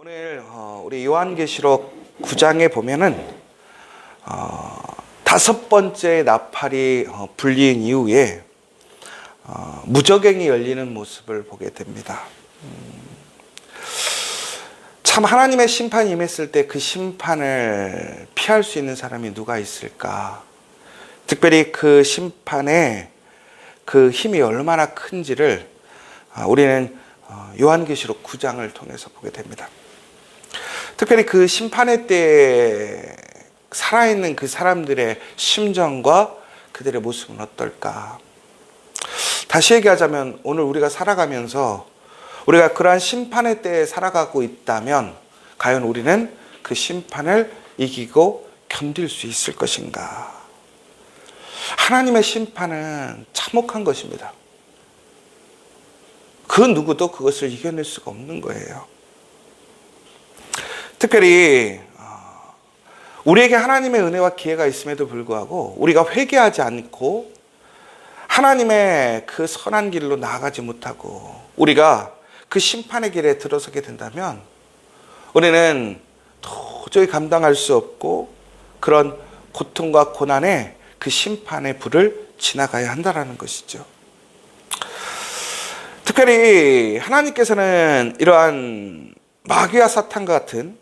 오늘 우리 요한계시록 9장에 보면은 5번째 나팔이 불린 이후에 무저갱이 열리는 모습을 보게 됩니다. 참 하나님의 심판이 임했을 때 그 심판을 피할 수 있는 사람이 누가 있을까? 특별히 그 심판의 그 힘이 얼마나 큰지를 우리는 요한계시록 9장을 통해서 보게 됩니다. 특별히 그 심판의 때에 살아있는 그 사람들의 심정과 그들의 모습은 어떨까? 다시 얘기하자면 오늘 우리가 살아가면서 우리가 그러한 심판의 때에 살아가고 있다면 과연 우리는 그 심판을 이기고 견딜 수 있을 것인가? 하나님의 심판은 참혹한 것입니다. 그 누구도 그것을 이겨낼 수가 없는 거예요. 특별히 우리에게 하나님의 은혜와 기회가 있음에도 불구하고 우리가 회개하지 않고 하나님의 그 선한 길로 나아가지 못하고 우리가 그 심판의 길에 들어서게 된다면 우리는 도저히 감당할 수 없고 그런 고통과 고난에 그 심판의 불을 지나가야 한다는 것이죠. 특별히 하나님께서는 이러한 마귀와 사탄과 같은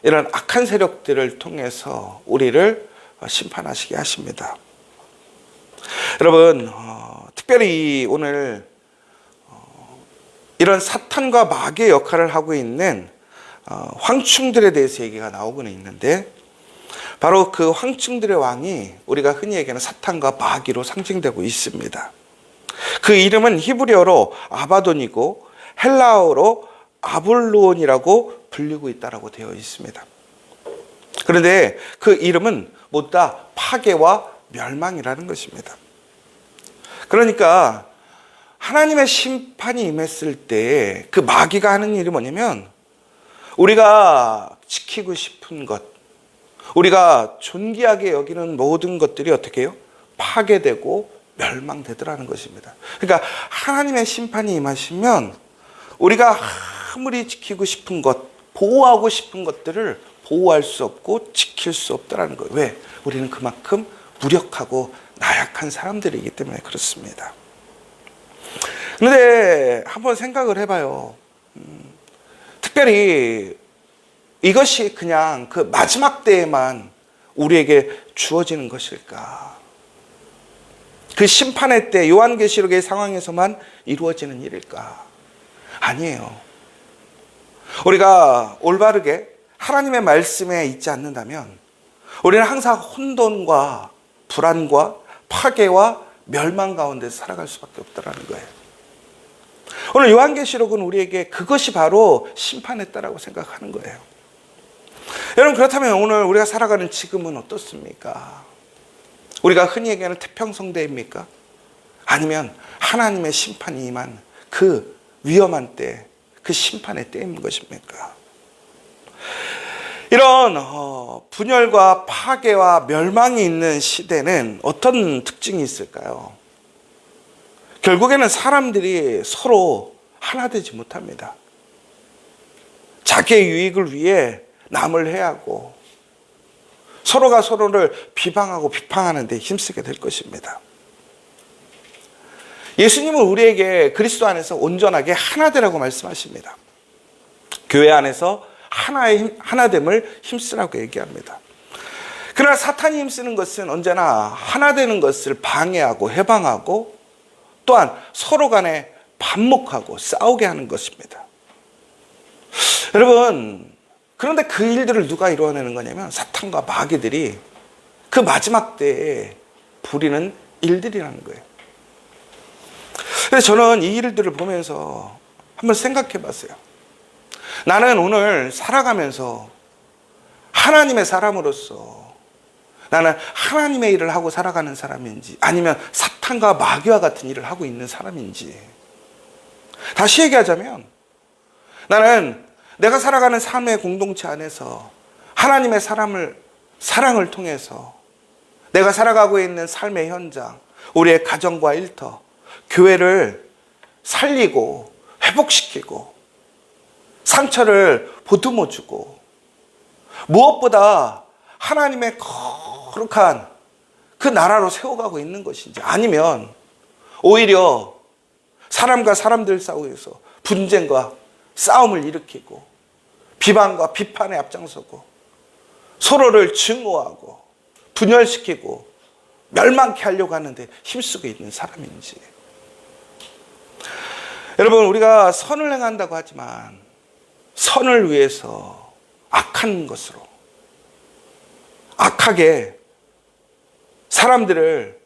이런 악한 세력들을 통해서 우리를 심판하시게 하십니다. 여러분, 특별히 오늘 이런 사탄과 마귀의 역할을 하고 있는 황충들에 대해서 얘기가 나오고는 있는데 바로 그 황충들의 왕이 우리가 흔히 얘기하는 사탄과 마귀로 상징되고 있습니다. 그 이름은 히브리어로 아바돈이고 헬라어로 아볼론이라고 불리고 있다고 되어 있습니다. 그런데 그 이름은 모두 다 파괴와 멸망이라는 것입니다. 그러니까 하나님의 심판이 임했을 때 그 마귀가 하는 일이 뭐냐면 우리가 지키고 싶은 것, 우리가 존귀하게 여기는 모든 것들이 어떻게 해요? 파괴되고 멸망되더라는 것입니다. 그러니까 하나님의 심판이 임하시면 우리가 아무리 지키고 싶은 것, 보호하고 싶은 것들을 보호할 수 없고 지킬 수 없다는 거예요. 왜? 우리는 그만큼 무력하고 나약한 사람들이기 때문에 그렇습니다. 그런데 한번 생각을 해봐요. 특별히 이것이 그냥 그 마지막 때에만 우리에게 주어지는 것일까? 그 심판의 때 요한계시록의 상황에서만 이루어지는 일일까? 아니에요. 우리가 올바르게 하나님의 말씀에 있지 않는다면 우리는 항상 혼돈과 불안과 파괴와 멸망 가운데 살아갈 수밖에 없다는 거예요. 오늘 요한계시록은 우리에게 그것이 바로 심판의 때라고 생각하는 거예요. 여러분, 그렇다면 오늘 우리가 살아가는 지금은 어떻습니까? 우리가 흔히 얘기하는 태평성대입니까? 아니면 하나님의 심판이 임한 그 위험한 때, 그 심판의 때인 것입니까? 이런 분열과 파괴와 멸망이 있는 시대는 어떤 특징이 있을까요? 결국에는 사람들이 서로 하나 되지 못합니다. 자기의 유익을 위해 남을 해하고 서로가 서로를 비방하고 비판하는 데 힘쓰게 될 것입니다. 예수님은 우리에게 그리스도 안에서 온전하게 하나 되라고 말씀하십니다. 교회 안에서 하나됨을 힘쓰라고 얘기합니다. 그러나 사탄이 힘쓰는 것은 언제나 하나 되는 것을 방해하고 해방하고 또한 서로 간에 반목하고 싸우게 하는 것입니다. 여러분, 그런데 그 일들을 누가 이루어내는 거냐면 사탄과 마귀들이 그 마지막 때에 부리는 일들이라는 거예요. 그래서 저는 이 일들을 보면서 한번 생각해 봤어요. 나는 오늘 살아가면서 하나님의 사람으로서 나는 하나님의 일을 하고 살아가는 사람인지 아니면 사탄과 마귀와 같은 일을 하고 있는 사람인지. 다시 얘기하자면 나는 내가 살아가는 삶의 공동체 안에서 하나님의 사랑을 통해서 내가 살아가고 있는 삶의 현장, 우리의 가정과 일터, 교회를 살리고 회복시키고 상처를 보듬어 주고, 무엇보다 하나님의 거룩한 그 나라로 세워가고 있는 것인지, 아니면 오히려 사람과 사람들 싸움에서 분쟁과 싸움을 일으키고 비방과 비판에 앞장서고 서로를 증오하고 분열시키고 멸망케 하려고 하는데 힘쓰고 있는 사람인지. 여러분, 우리가 선을 행한다고 하지만 선을 위해서 악한 것으로, 악하게 사람들을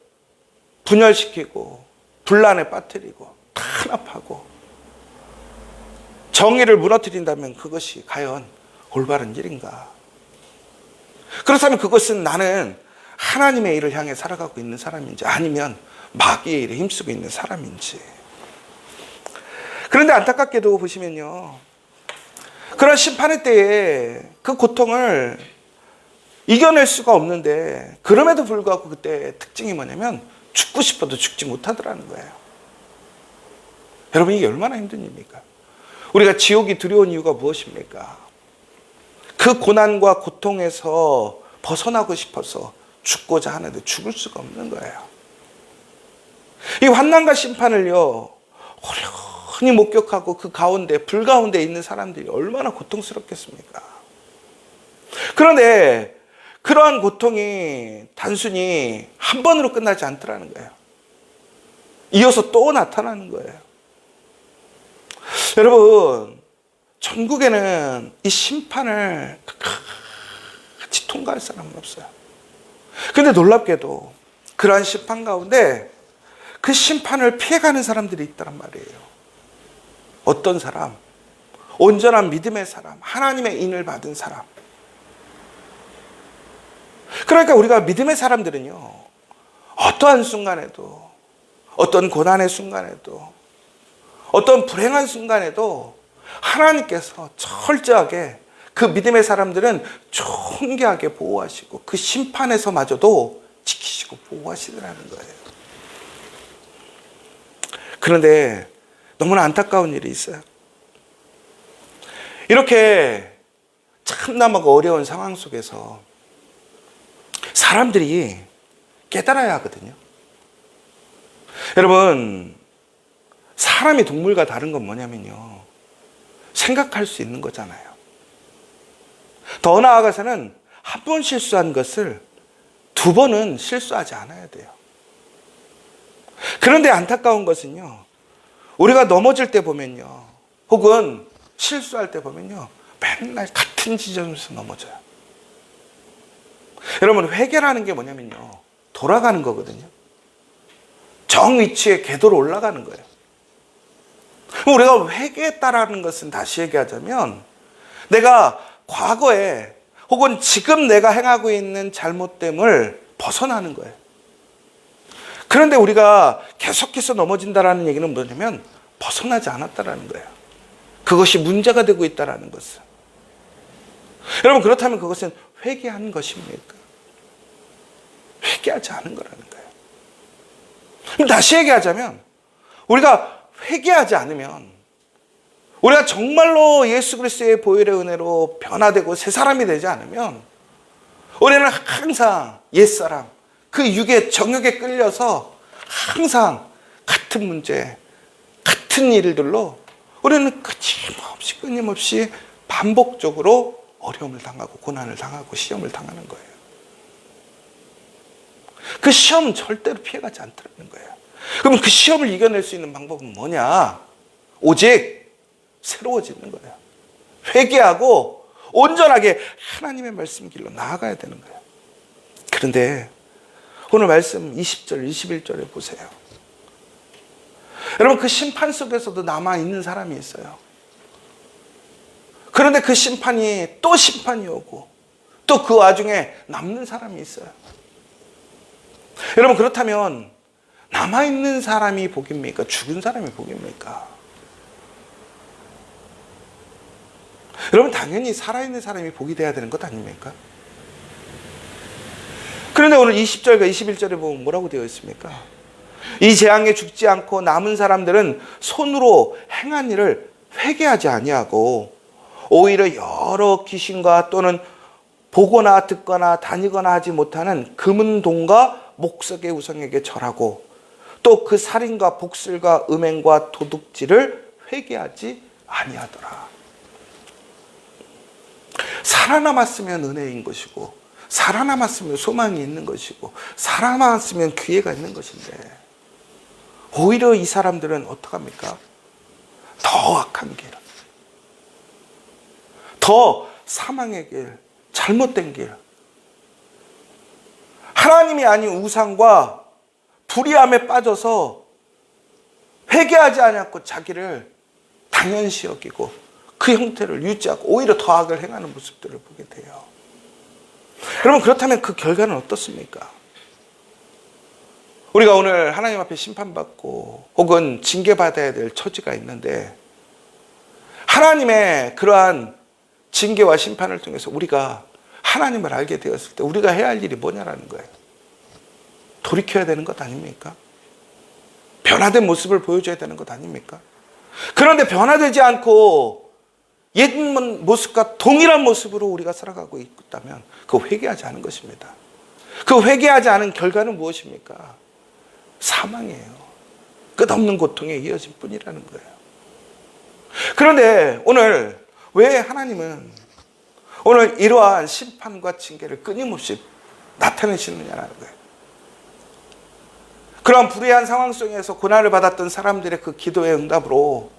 분열시키고 분란에 빠뜨리고 탄압하고 정의를 무너뜨린다면 그것이 과연 올바른 일인가? 그렇다면 그것은 나는 하나님의 일을 향해 살아가고 있는 사람인지, 아니면 마귀의 일에 힘쓰고 있는 사람인지. 그런데 안타깝게도 보시면요, 그런 심판의 때에 그 고통을 이겨낼 수가 없는데, 그럼에도 불구하고 그때 특징이 뭐냐면 죽고 싶어도 죽지 못하더라는 거예요. 여러분, 이게 얼마나 힘든 일입니까? 우리가 지옥이 두려운 이유가 무엇입니까? 그 고난과 고통에서 벗어나고 싶어서 죽고자 하는데 죽을 수가 없는 거예요. 이 환난과 심판을요, 어려운히 목격하고 그 가운데, 불 가운데 있는 사람들이 얼마나 고통스럽겠습니까? 그런데 그러한 고통이 단순히 한 번으로 끝나지 않더라는 거예요. 이어서 또 나타나는 거예요. 여러분, 전국에는 이 심판을 같이 통과할 사람은 없어요. 근데 놀랍게도 그러한 심판 가운데 그 심판을 피해가는 사람들이 있다란 말이에요. 어떤 사람? 온전한 믿음의 사람, 하나님의 인을 받은 사람. 그러니까 우리가 믿음의 사람들은요, 어떠한 순간에도, 어떤 고난의 순간에도, 어떤 불행한 순간에도 하나님께서 철저하게 그 믿음의 사람들은 존귀하게 보호하시고 그 심판에서마저도 지키시고 보호하시더라는 거예요. 그런데 너무나 안타까운 일이 있어요. 이렇게 참나마가 어려운 상황 속에서 사람들이 깨달아야 하거든요. 여러분, 사람이 동물과 다른 건 뭐냐면요, 생각할 수 있는 거잖아요. 더 나아가서는 한 번 실수한 것을 두 번은 실수하지 않아야 돼요. 그런데 안타까운 것은요, 우리가 넘어질 때 보면요, 혹은 실수할 때 보면요, 맨날 같은 지점에서 넘어져요. 여러분, 회개라는 게 뭐냐면요, 돌아가는 거거든요. 정 위치에 궤도로 올라가는 거예요. 우리가 회개했다라는 것은, 다시 얘기하자면, 내가 과거에 혹은 지금 내가 행하고 있는 잘못됨을 벗어나는 거예요. 그런데 우리가 계속해서 넘어진다라는 얘기는 뭐냐면 벗어나지 않았다라는 거예요. 그것이 문제가 되고 있다라는 것은. 여러분, 그렇다면 그것은 회개한 것입니까? 회개하지 않은 거라는 거예요. 그럼 다시 얘기하자면, 우리가 회개하지 않으면, 우리가 정말로 예수 그리스도의 보혈의 은혜로 변화되고 새 사람이 되지 않으면, 우리는 항상 옛사람, 그 육의 정욕에 끌려서 항상 같은 문제, 같은 일들로 우리는 끊임없이 반복적으로 어려움을 당하고 고난을 당하고 시험을 당하는 거예요. 그 시험은 절대로 피해가지 않더라는 거예요. 그럼 그 시험을 이겨낼 수 있는 방법은 뭐냐? 오직 새로워지는 거예요. 회개하고 온전하게 하나님의 말씀 길로 나아가야 되는 거예요. 그런데 오늘 말씀 20절, 21절에 보세요. 여러분, 그 심판 속에서도 남아있는 사람이 있어요. 그런데 그 심판이 또 심판이 오고 또 그 와중에 남는 사람이 있어요. 여러분, 그렇다면 남아있는 사람이 복입니까? 죽은 사람이 복입니까? 여러분, 당연히 살아있는 사람이 복이 돼야 되는 것 아닙니까? 그런데 오늘 20절과 21절에 보면 뭐라고 되어 있습니까? 이 재앙에 죽지 않고 남은 사람들은 손으로 행한 일을 회개하지 아니하고 오히려 여러 귀신과 또는 보거나 듣거나 다니거나 하지 못하는 금은동과 목석의 우상에게 절하고 또 그 살인과 복술과 음행과 도둑질을 회개하지 아니하더라. 살아남았으면 은혜인 것이고, 살아남았으면 소망이 있는 것이고, 살아남았으면 기회가 있는 것인데, 오히려 이 사람들은 어떡합니까? 더 악한 길, 더 사망의 길, 잘못된 길, 하나님이 아닌 우상과 불의함에 빠져서 회개하지 않았고 자기를 당연시 여기고 그 형태를 유지하고 오히려 더 악을 행하는 모습들을 보게 돼요. 여러분, 그렇다면 그 결과는 어떻습니까? 우리가 오늘 하나님 앞에 심판받고 혹은 징계받아야 될 처지가 있는데, 하나님의 그러한 징계와 심판을 통해서 우리가 하나님을 알게 되었을 때 우리가 해야 할 일이 뭐냐라는 거예요. 돌이켜야 되는 것 아닙니까? 변화된 모습을 보여줘야 되는 것 아닙니까? 그런데 변화되지 않고 옛 모습과 동일한 모습으로 우리가 살아가고 있다면 그거 회개하지 않은 것입니다. 그 회개하지 않은 결과는 무엇입니까? 사망이에요. 끝없는 고통에 이어질 뿐이라는 거예요. 그런데 오늘 왜 하나님은 오늘 이러한 심판과 징계를 끊임없이 나타내시느냐는 거예요. 그런 불의한 상황 속에서 고난을 받았던 사람들의 그 기도의 응답으로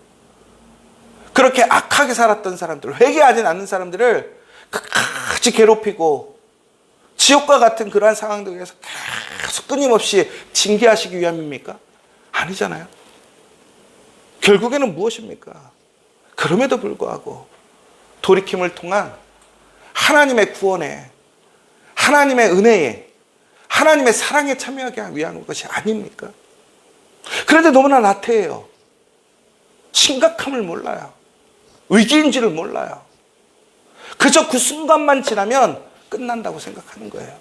그렇게 악하게 살았던 사람들, 회개하지 않는 사람들을 끝까지 괴롭히고 지옥과 같은 그러한 상황들에서 계속 끊임없이 징계하시기 위함입니까? 아니잖아요. 결국에는 무엇입니까? 그럼에도 불구하고 돌이킴을 통한 하나님의 구원에, 하나님의 은혜에, 하나님의 사랑에 참여하기 위한 것이 아닙니까? 그런데 너무나 나태해요. 심각함을 몰라요. 위기인지를 몰라요. 그저 그 순간만 지나면 끝난다고 생각하는 거예요.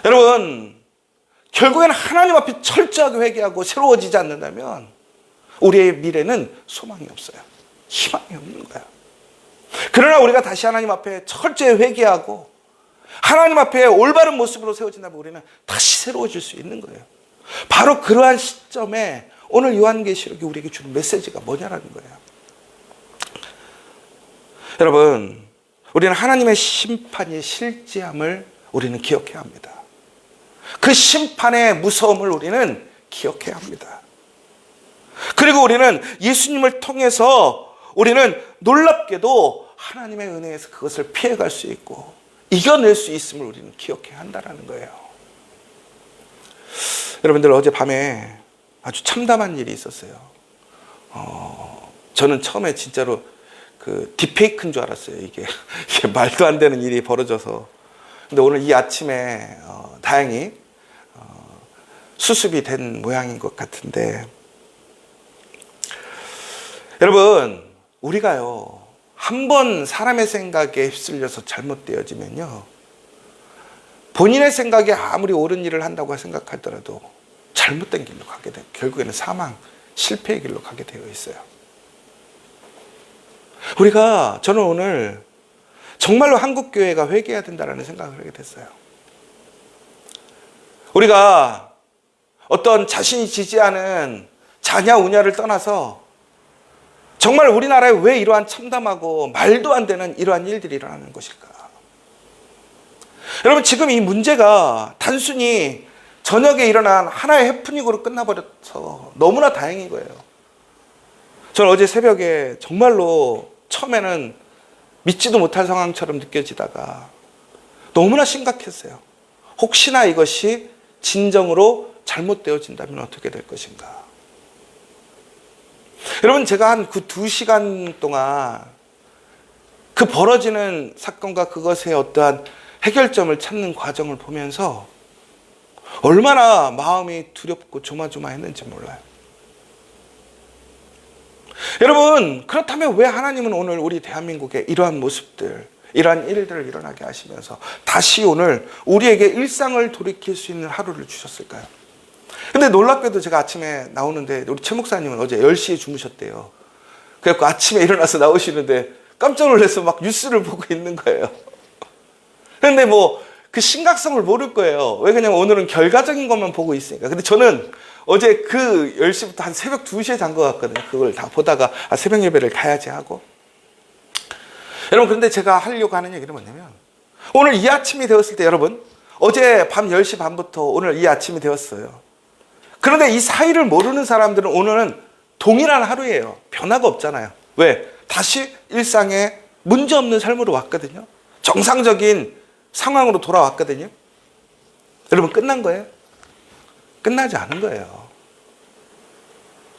여러분, 결국에는 하나님 앞에 철저하게 회개하고 새로워지지 않는다면 우리의 미래는 소망이 없어요. 희망이 없는 거예요. 그러나 우리가 다시 하나님 앞에 철저히 회개하고 하나님 앞에 올바른 모습으로 세워진다면 우리는 다시 새로워질 수 있는 거예요. 바로 그러한 시점에 오늘 요한계시록이 우리에게 주는 메시지가 뭐냐라는 거예요. 여러분, 우리는 하나님의 심판이 실제함을 우리는 기억해야 합니다. 그 심판의 무서움을 우리는 기억해야 합니다. 그리고 우리는 예수님을 통해서 우리는 놀랍게도 하나님의 은혜에서 그것을 피해갈 수 있고 이겨낼 수 있음을 우리는 기억해야 한다는 거예요. 여러분들, 어젯밤에 아주 참담한 일이 있었어요. 저는 처음에 진짜로 그 딥페이크인 줄 알았어요. 이게 말도 안 되는 일이 벌어져서. 근데 오늘 이 아침에 다행히 수습이 된 모양인 것 같은데, 여러분, 우리가요 한 번 사람의 생각에 휩쓸려서 잘못되어지면요, 본인의 생각에 아무리 옳은 일을 한다고 생각하더라도 잘못된 길로 가게 돼요. 결국에는 사망, 실패의 길로 가게 되어 있어요. 저는 오늘 정말로 한국교회가 회개해야 된다는 생각을 하게 됐어요. 우리가 어떤 자신이 지지하는 자냐 우냐를 떠나서 정말 우리나라에 왜 이러한 참담하고 말도 안 되는 이러한 일들이 일어나는 것일까? 여러분, 지금 이 문제가 단순히 저녁에 일어난 하나의 해프닝으로 끝나버려서 너무나 다행인 거예요. 저는 어제 새벽에 정말로 처음에는 믿지도 못할 상황처럼 느껴지다가 너무나 심각했어요. 혹시나 이것이 진정으로 잘못되어진다면 어떻게 될 것인가? 여러분, 제가 한 그 2시간 동안 그 벌어지는 사건과 그것의 어떠한 해결점을 찾는 과정을 보면서 얼마나 마음이 두렵고 조마조마했는지 몰라요. 여러분, 그렇다면 왜 하나님은 오늘 우리 대한민국에 이러한 모습들, 이러한 일들을 일어나게 하시면서 다시 오늘 우리에게 일상을 돌이킬 수 있는 하루를 주셨을까요? 근데 놀랍게도 제가 아침에 나오는데 우리 최 목사님은 어제 10시에 주무셨대요. 그래서 아침에 일어나서 나오시는데 깜짝 놀라서 막 뉴스를 보고 있는 거예요. 그런데 뭐 그 심각성을 모를 거예요. 왜 그냥 오늘은 결과적인 것만 보고 있으니까. 근데 저는 어제 그 10시부터 한 새벽 2시에 잔 것 같거든요. 그걸 다 보다가 새벽 예배를 가야지 하고. 여러분, 그런데 제가 하려고 하는 얘기는 뭐냐면, 오늘 이 아침이 되었을 때, 여러분, 어제 밤 10시 반부터 오늘 이 아침이 되었어요. 그런데 이 사이를 모르는 사람들은 오늘은 동일한 하루예요. 변화가 없잖아요. 왜? 다시 일상에 문제없는 삶으로 왔거든요. 정상적인 상황으로 돌아왔거든요. 여러분, 끝난 거예요? 끝나지 않은 거예요.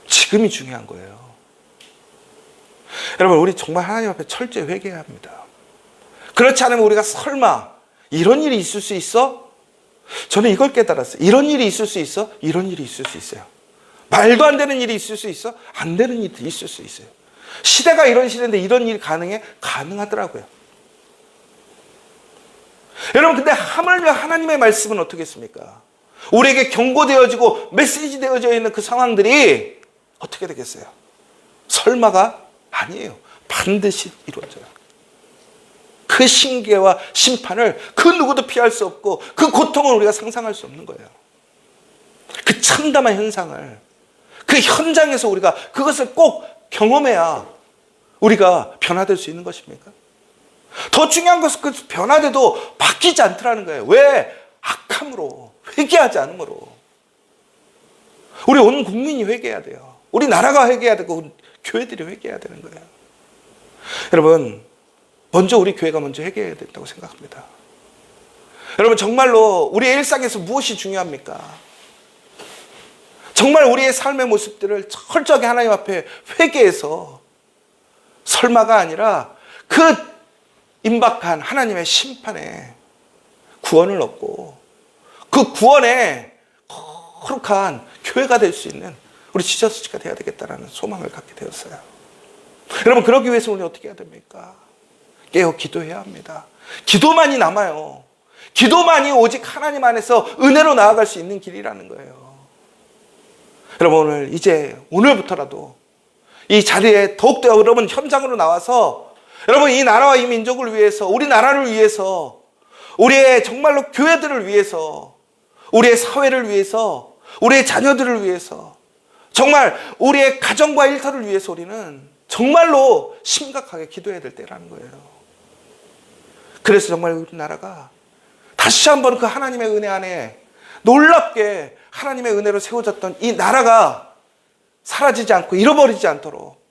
지금이 중요한 거예요. 여러분, 우리 정말 하나님 앞에 철저히 회개해야 합니다. 그렇지 않으면 우리가 설마 이런 일이 있을 수 있어? 저는 이걸 깨달았어요. 이런 일이 있을 수 있어? 이런 일이 있을 수 있어요. 말도 안 되는 일이 있을 수 있어? 안 되는 일이 있을 수 있어요. 시대가 이런 시대인데 이런 일이 가능해? 가능하더라고요. 여러분, 근데 하물며 하나님의 말씀은 어떻겠습니까? 우리에게 경고되어지고 메시지 되어져 있는 그 상황들이 어떻게 되겠어요? 설마가 아니에요. 반드시 이루어져요. 그 신계와 심판을 그 누구도 피할 수 없고 그 고통을 우리가 상상할 수 없는 거예요. 그 참담한 현상을, 그 현장에서 우리가 그것을 꼭 경험해야 우리가 변화될 수 있는 것입니까? 더 중요한 것은 그 변화돼도 바뀌지 않더라는 거예요. 왜? 악함으로, 회개하지 않으므로. 우리 온 국민이 회개해야 돼요. 우리 나라가 회개해야 되고 교회들이 회개해야 되는 거예요. 여러분, 먼저 우리 교회가 먼저 회개해야 된다고 생각합니다. 여러분, 정말로 우리의 일상에서 무엇이 중요합니까? 정말 우리의 삶의 모습들을 철저하게 하나님 앞에 회개해서 설마가 아니라 그 임박한 하나님의 심판에 구원을 얻고 그 구원에 거룩한 교회가 될 수 있는 우리 지저스가 되어야 되겠다라는 소망을 갖게 되었어요. 여러분, 그러기 위해서 우리 어떻게 해야 됩니까? 깨어 기도해야 합니다. 기도만이 남아요. 기도만이 오직 하나님 안에서 은혜로 나아갈 수 있는 길이라는 거예요. 여러분, 오늘부터라도 이 자리에 더욱더 여러분 현장으로 나와서 여러분, 이 나라와 이 민족을 위해서, 우리 나라를 위해서, 우리의 정말로 교회들을 위해서, 우리의 사회를 위해서, 우리의 자녀들을 위해서, 정말 우리의 가정과 일터를 위해서 우리는 정말로 심각하게 기도해야 될 때라는 거예요. 그래서 정말 우리 나라가 다시 한번 그 하나님의 은혜 안에 놀랍게 하나님의 은혜로 세워졌던 이 나라가 사라지지 않고 잃어버리지 않도록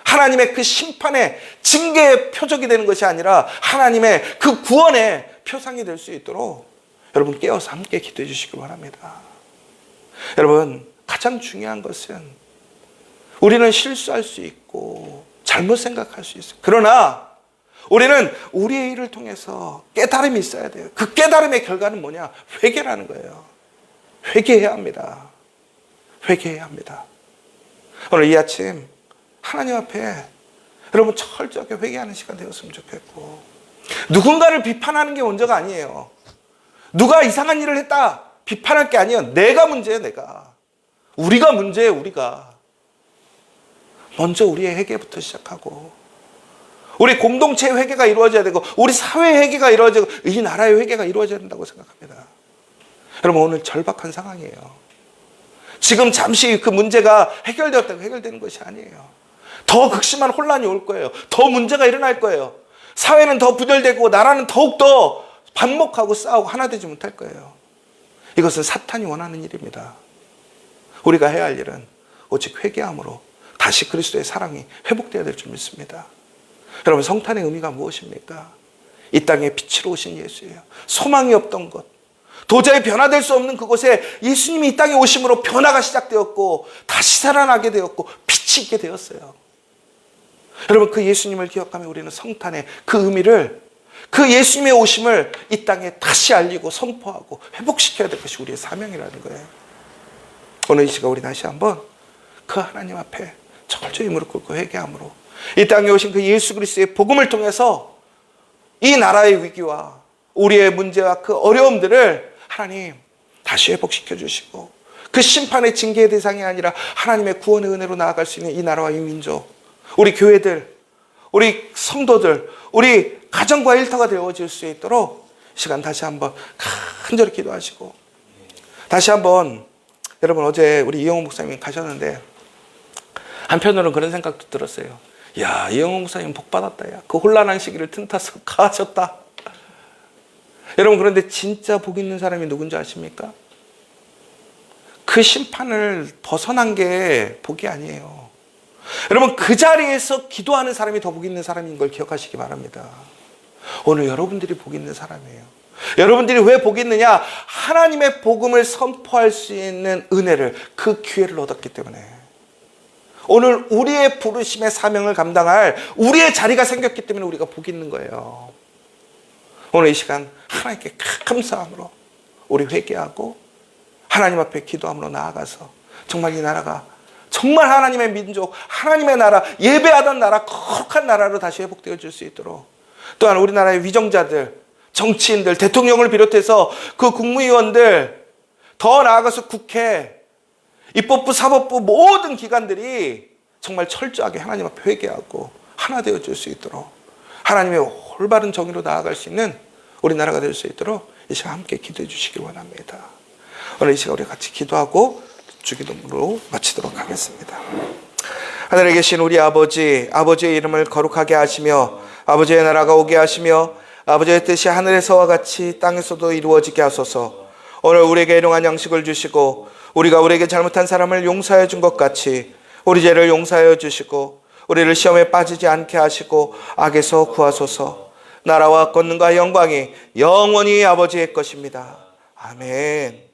하나님의 그 심판의 징계의 표적이 되는 것이 아니라 하나님의 그 구원의 표상이 될 수 있도록 여러분 깨어서 함께 기도해 주시기 바랍니다. 여러분, 가장 중요한 것은 우리는 실수할 수 있고 잘못 생각할 수 있어요. 그러나 우리는 우리의 일을 통해서 깨달음이 있어야 돼요. 그 깨달음의 결과는 뭐냐? 회개라는 거예요. 회개해야 합니다. 회개해야 합니다. 오늘 이 아침 하나님 앞에 여러분 철저하게 회개하는 시간 되었으면 좋겠고, 누군가를 비판하는 게 먼저가 아니에요. 누가 이상한 일을 했다 비판할 게 아니에요. 내가 문제예요. 내가. 우리가 문제예요. 우리가. 먼저 우리의 회개부터 시작하고 우리 공동체의 회개가 이루어져야 되고 우리 사회의 회개가 이루어지고 이 나라의 회개가 이루어져야 된다고 생각합니다. 여러분, 오늘 절박한 상황이에요. 지금 잠시 그 문제가 해결되었다고 해결되는 것이 아니에요. 더 극심한 혼란이 올 거예요. 더 문제가 일어날 거예요. 사회는 더 분열되고 나라는 더욱더 반목하고 싸우고 하나 되지 못할 거예요. 이것은 사탄이 원하는 일입니다. 우리가 해야 할 일은 오직 회개함으로 다시 그리스도의 사랑이 회복되어야 될 줄 믿습니다. 여러분, 성탄의 의미가 무엇입니까? 이 땅에 빛으로 오신 예수예요. 소망이 없던 것, 도저히 변화될 수 없는 그곳에 예수님이 이 땅에 오심으로 변화가 시작되었고 다시 살아나게 되었고 빛이 있게 되었어요. 여러분, 그 예수님을 기억하며 우리는 성탄의 그 의미를, 그 예수님의 오심을 이 땅에 다시 알리고 선포하고 회복시켜야 될 것이 우리의 사명이라는 거예요. 오늘 이 시간 우리 다시 한번 그 하나님 앞에 철저히 무릎 꿇고 회개함으로 이 땅에 오신 그 예수 그리스도의 복음을 통해서 이 나라의 위기와 우리의 문제와 그 어려움들을 하나님 다시 회복시켜 주시고 그 심판의 징계의 대상이 아니라 하나님의 구원의 은혜로 나아갈 수 있는 이 나라와 이 민족, 우리 교회들, 우리 성도들, 우리 가정과 일터가 되어질 수 있도록 시간 다시 한번 간절히 기도하시고, 다시 한번 여러분, 어제 우리 이영호 목사님 가셨는데 한편으로는 그런 생각도 들었어요. 야, 이영호 목사님 복 받았다. 야, 그 혼란한 시기를 틈타서 가셨다. 여러분, 그런데 진짜 복 있는 사람이 누군지 아십니까? 그 심판을 벗어난 게 복이 아니에요. 여러분, 그 자리에서 기도하는 사람이 더 복 있는 사람인 걸 기억하시기 바랍니다. 오늘 여러분들이 복 있는 사람이에요. 여러분들이 왜 복이 있느냐? 하나님의 복음을 선포할 수 있는 은혜를, 그 기회를 얻었기 때문에. 오늘 우리의 부르심의 사명을 감당할 우리의 자리가 생겼기 때문에 우리가 복이 있는 거예요. 오늘 이 시간 하나님께 감사함으로 우리 회개하고 하나님 앞에 기도함으로 나아가서 정말 이 나라가 정말 하나님의 민족, 하나님의 나라, 예배하던 나라, 거룩한 나라로 다시 회복되어질 수 있도록, 또한 우리나라의 위정자들, 정치인들, 대통령을 비롯해서 그 국무위원들, 더 나아가서 국회, 입법부, 사법부 모든 기관들이 정말 철저하게 하나님 앞에 회개하고 하나 되어질 수 있도록, 하나님의 올바른 정의로 나아갈 수 있는 우리나라가 될 수 있도록 이 시간 함께 기도해 주시기 원합니다. 오늘 이 시간 우리 같이 기도하고 주기도문으로 마치도록 하겠습니다. 하늘에 계신 우리 아버지, 아버지의 이름을 거룩하게 하시며 아버지의 나라가 오게 하시며 아버지의 뜻이 하늘에서와 같이 땅에서도 이루어지게 하소서. 오늘 우리에게 일용할 양식을 주시고 우리가 우리에게 잘못한 사람을 용서해 준 것 같이 우리 죄를 용서하여 주시고 우리를 시험에 빠지지 않게 하시고 악에서 구하소서. 나라와 권능과 영광이 영원히 아버지의 것입니다. 아멘.